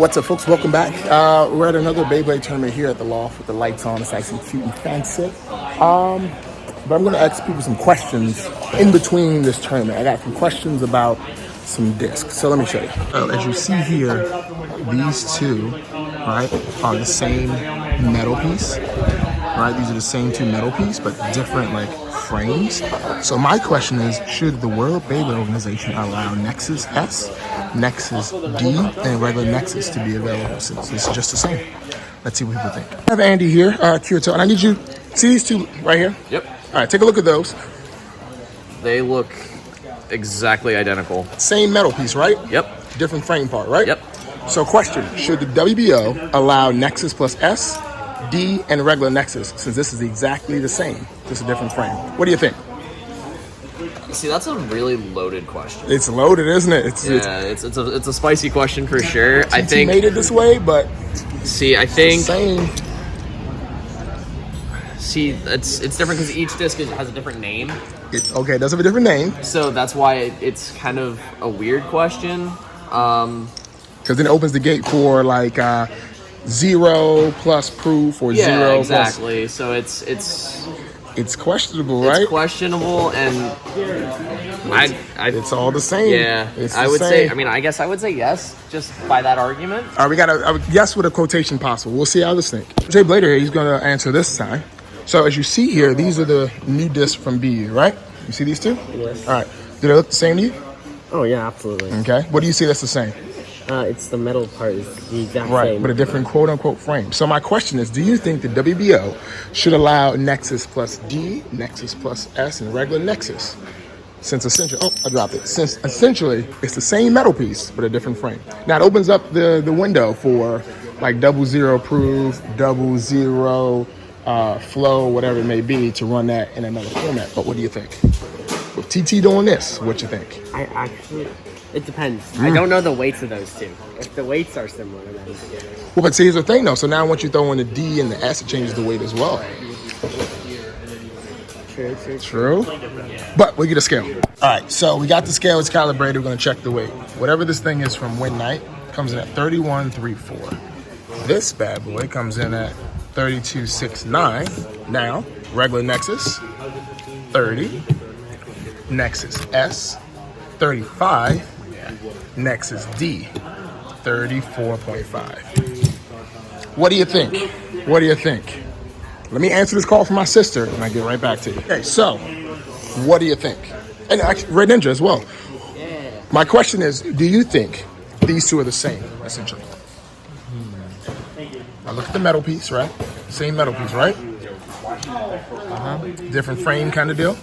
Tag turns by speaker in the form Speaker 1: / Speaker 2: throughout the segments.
Speaker 1: What's up, folks? Welcome back. We're at another Beyblade tournament here at the loft with the lights on. It's actually cute and fancy. But I'm going to ask people some questions in between this tournament. I got some questions about some discs. So let me show you. As you see here, these two, right, are the same metal piece. Right, these are the same two metal piece, but different like frames. So my question is, should the World Beyblade Organization allow Nexus S, Nexus D, and regular Nexus to be available since it's just the same? Let's see what people think. I have Andy here, Kirito, and I need you, see these two right here?
Speaker 2: Yep.
Speaker 1: All right, take a look at those.
Speaker 2: They look exactly identical.
Speaker 1: Same metal piece, right?
Speaker 2: Yep.
Speaker 1: Different frame part, right?
Speaker 2: Yep.
Speaker 1: So question, should the WBO allow Nexus plus S, D, and regular Nexus, since this is exactly the same, just a different frame? What do you think?
Speaker 2: See, that's a really loaded question.
Speaker 1: It's loaded, isn't it?
Speaker 2: It's a spicy question for sure. I think
Speaker 1: made it this way, but
Speaker 2: see, I think
Speaker 1: same.
Speaker 2: See, it's different because each disc has a different name.
Speaker 1: Okay, it does have a different name.
Speaker 2: So that's why it's kind of a weird question.
Speaker 1: Because then it opens the gate for like 0 plus proof or 0
Speaker 2: exactly.
Speaker 1: plus.
Speaker 2: So
Speaker 1: it's questionable, right?
Speaker 2: It's questionable, and
Speaker 1: it's all the same.
Speaker 2: Yeah, I would say. I mean, I guess I would say yes, just by that argument.
Speaker 1: All right, we got a yes with a quotation possible. We'll see how this thing. Jay Blader here, he's going to answer this time. So as you see here, these are the new discs from BU, right? You see these two?
Speaker 3: Yes.
Speaker 1: All right. Do they look the same to you?
Speaker 3: Oh yeah, absolutely.
Speaker 1: Okay. What do you see that's the same?
Speaker 3: It's the metal part is the exact same.
Speaker 1: Right, but a different quote-unquote frame. So my question is, do you think the WBO should allow Nexus plus D, Nexus plus S, and regular Nexus? Since essentially, I dropped it. Since essentially, it's the same metal piece, but a different frame. Now, it opens up the window for like 00 proof, 00 flow, whatever it may be, to run that in another format. But what do you think? With TT doing this, what you think?
Speaker 3: I actually... It depends. I don't know the weights of those two. If the weights are similar, then...
Speaker 1: Well, but see, here's the thing, though. So now once you throw in the D and the S, it changes the weight as well. True. But we get a scale. All right, so we got the scale. It's calibrated. We're going to check the weight. Whatever this thing is from Win Night comes in at 31.34. This bad boy comes in at 32.69. Now, regular Nexus, 30. Nexus S, 35. Nexus D, 34.5. What do you think? What do you think? Let me answer this call from my sister, and I get right back to you. Okay, so what do you think? And actually, Red Ninja as well. My question is, do you think these two are the same, essentially? Now look at the metal piece, right? Same metal piece, right? Different frame kind of deal.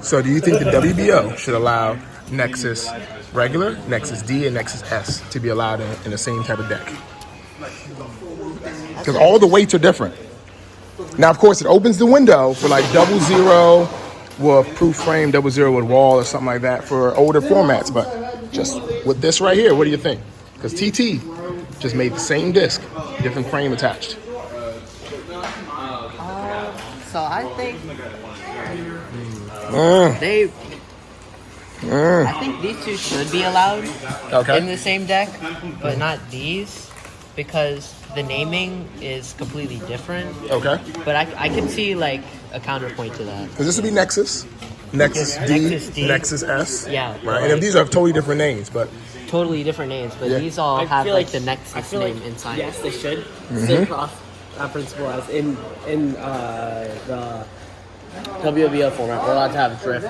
Speaker 1: So do you think the WBO should allow Nexus regular, Nexus D, and Nexus S to be allowed in the same type of deck? Because all the weights are different. Now, of course, it opens the window for like 00 with proof frame, 00 with wall, or something like that for older formats. But just with this right here, what do you think? Because TT just made the same disc, different frame attached.
Speaker 4: So I think I think these two should be allowed in the same deck, but not these, because the naming is completely different.
Speaker 1: Okay.
Speaker 4: But I can see like a counterpoint to that.
Speaker 1: Because this would be Nexus, Nexus D, Nexus S.
Speaker 4: Yeah.
Speaker 1: Right. And if these are totally different names, but
Speaker 4: totally different names, but these all have like the Nexus name inside.
Speaker 3: Yes, they should. Same principle as in the WBO format. We're allowed to have drift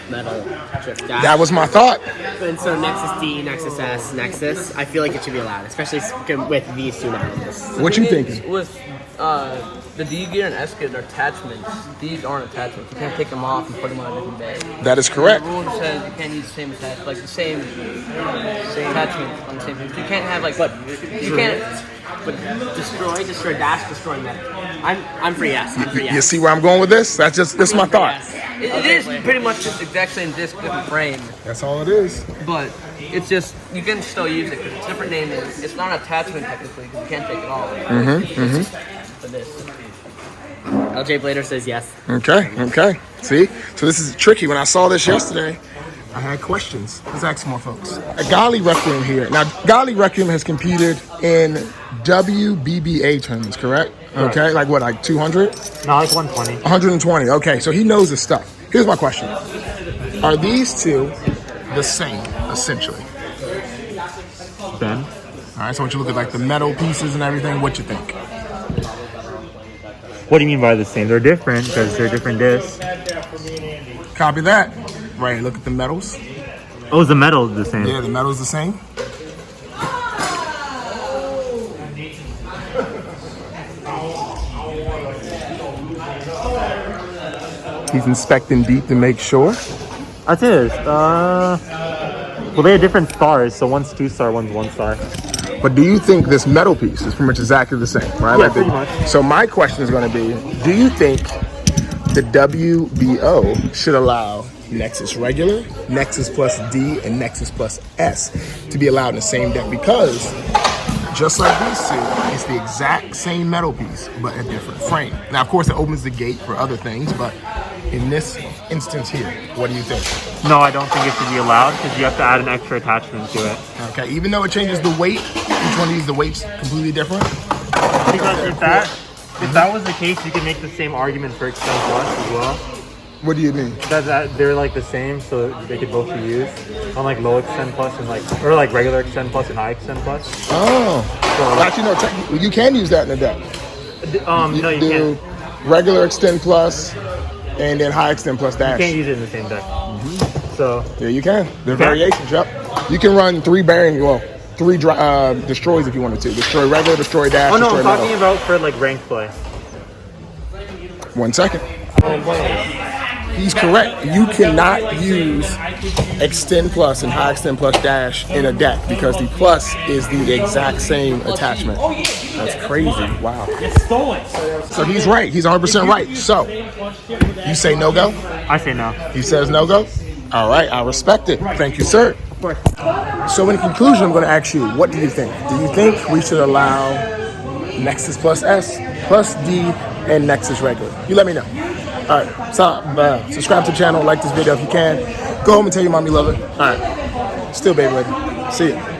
Speaker 3: metal, drift dash.
Speaker 1: that was my thought.
Speaker 3: And so Nexus D, Nexus S, Nexus, I feel like it should be allowed, especially with these two names.
Speaker 1: What you thinking?
Speaker 5: With the D gear and S gear are attachments. These aren't attachments. You can't take them off and put them on a different bag.
Speaker 1: That is correct.
Speaker 5: The rule says you can't use the same attachment, like the same attachment on the same page. You can't have like, you can't.
Speaker 3: But destroy dash, destroy metal. I'm for yes. I'm for yes.
Speaker 1: You see where I'm going with this? That's my thought.
Speaker 5: It is pretty much just the exact same disc, different frame.
Speaker 1: That's all it is.
Speaker 5: But it's just, you can still use it because it's different name. It's not an attachment technically because you can't take it off. For this.
Speaker 3: LJ Blader says yes.
Speaker 1: Okay. See? So this is tricky. When I saw this yesterday, I had questions. Let's ask more folks. Golly Requiem here. Now, Golly Requiem has competed in WBBA tournaments, correct? Okay, like what, like 200?
Speaker 6: No, like 120.
Speaker 1: 120. Okay, so he knows his stuff. Here's my question. Are these two the same, essentially?
Speaker 6: Ben?
Speaker 1: All right, so I want you to look at like the metal pieces and everything. What you think?
Speaker 6: What do you mean by the same? They're different because they're different discs.
Speaker 1: Copy that. Right, look at the metals.
Speaker 6: Oh, is the metal the same?
Speaker 1: Yeah, the metal's the same. He's inspecting deep to make sure.
Speaker 6: That's it. Well, they have different stars, so one's 2-star, one's 1-star.
Speaker 1: But do you think this metal piece is pretty much exactly the same, right?
Speaker 6: Yeah, pretty much.
Speaker 1: So my question is going to be, do you think the WBO should allow Nexus regular, Nexus plus D, and Nexus plus S to be allowed in the same deck? Because just like these two, it's the exact same metal piece, but a different frame. Now, of course, it opens the gate for other things, but in this instance here, what do you think?
Speaker 6: No, I don't think it should be allowed because you have to add an extra attachment to it.
Speaker 1: Okay, even though it changes the weight, each one of these, the weight's completely different?
Speaker 6: Because if that was the case, you could make the same argument for Extend Plus as well.
Speaker 1: What do you mean?
Speaker 6: That they're like the same, so they could both be used on like low Extend Plus and like, or like regular Extend Plus and high Extend Plus.
Speaker 1: Oh,
Speaker 6: So,
Speaker 1: actually, no, technically, you can use that in the deck.
Speaker 6: no, you
Speaker 1: do
Speaker 6: can't.
Speaker 1: Regular Extend Plus and then high Extend Plus dash.
Speaker 6: You can't use it in the same deck. So
Speaker 1: Yeah, you can. There are
Speaker 6: can?
Speaker 1: variations, yep. You can run 3 bearing, well, 3 destroys if you wanted to. Destroy regular, destroy dash,
Speaker 6: oh no,
Speaker 1: destroy
Speaker 6: I'm talking
Speaker 1: metal.
Speaker 6: about for like ranked play.
Speaker 1: 1 second. He's correct. You cannot use Extend Plus and High Extend Plus dash in a deck because the plus is the exact same attachment. That's crazy. Wow. So he's right. He's 100% right. So you say no go?
Speaker 6: I say no.
Speaker 1: He says no go? All right. I respect it. Thank you, sir. So in conclusion, I'm going to ask you, what do you think? Do you think we should allow Nexus plus S, plus D, and Nexus regular? You let me know. All right, so subscribe to the channel, like this video if you can. Go home and tell your mom you love it. All right, still Beyblade. See ya.